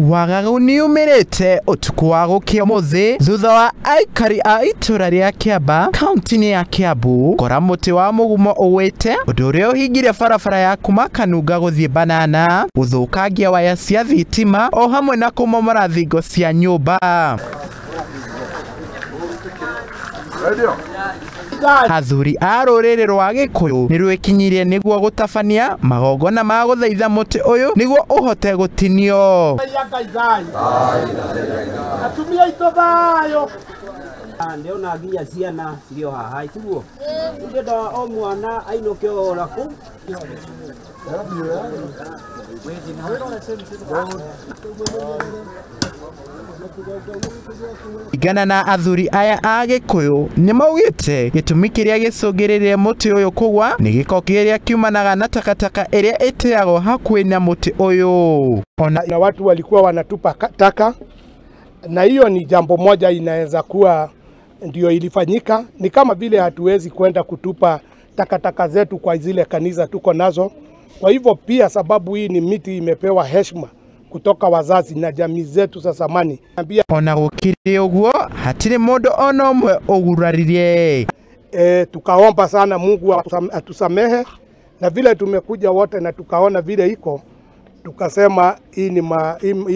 Wagagu niumerete utuku wa gukia umuthi thutha wa aikari a itura ria Kiambaa kauntiini ya Kiambu kora muti wa mugumo uguete undu uria uihingire barabara ya kuuma kanuga guthii banana guthukangia waya cia thitima o hamwe na kumomora thingo cia nyumba. Athuri a ruriri rwa Gikuyu ni rwekinyirie niguo gutabania magongona ma guthaitha muti uyu niguo uhote gutinio. Atumia itobayo ndiona nginya ciana cirio haha ituguo ndenda o mwana ainuke oraku igana na athuri aya a Gikuyu ni maugite gitumi kiria gicungiririe muti uyu kugwa ni giko kiria kiumanaga na takataka iria iteagwo hakuhi na muti uyu. Na watu walikuwa wanatupa taka, na hiyo ni jambo moja inaweza kuwa ndio ilifanyika. Ni kama vile hatuwezi kwenda kutupa takataka zetu kwa zile kanisa tuko nazo. Kwa hivyo pia sababu hii ni miti imepewa heshima kutoka wazazi na jamii zetu za zamani. Ona gukiri uguo hatire mundu ona umwe uguraririe. Tukaomba sana Mungu atusamehe, na vile tumekuja wote na tukaona vile iko, tukasema hii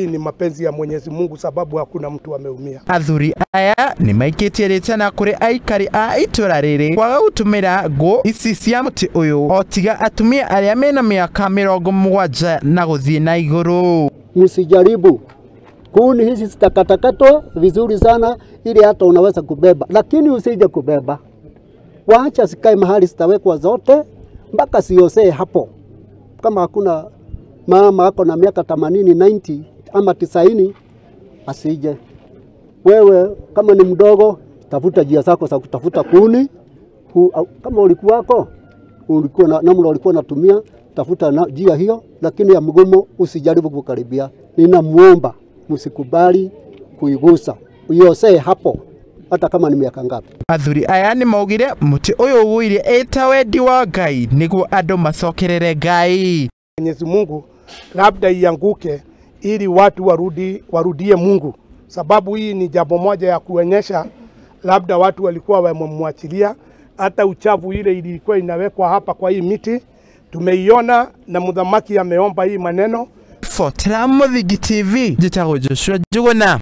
ni mapenzi ya Mwenyezi Mungu sababu hakuna mtu ameumia. Athuri aya ni maikitie ritana kuri aikari a itura riri kwaga gutumira ngo ici cia muti uyu otiga atumia aria mena miaka 70 na guthii na iguru. Msijaribu kuni hizi zitakatakato vizuri sana ili hata unaweza kubeba, lakini usije kubeba. Waacha sikae mahali zitawekwa zote mpaka siosee hapo. Kama hakuna mama ako na miaka 80, 90 ama 90 asije. Wewe kama ni mdogo tafuta njia zako za kutafuta kuni. Kama ulikuwa na namna ulikuwa unatumia, tafuta njia hiyo, lakini ya mugumo usijaribu kukaribia. Ninamuomba msikubali kuigusa. Uiosee hapo hata kama ni miaka ngapi. Athuri aya ni maugire muti uyu uguire eta wendi wa Ngai niguo andu macokerere Ngai. Mwenyezi Mungu labda ianguke ili watu warudie Mungu, sababu hii ni jambo moja ya kuonyesha labda watu walikuwa wamemwachilia. Hata uchafu ile ilikuwa inawekwa hapa kwa hii miti tumeiona, na mudhamaki ameomba hii maneno. Muthi TV jitago Joshua Juguna.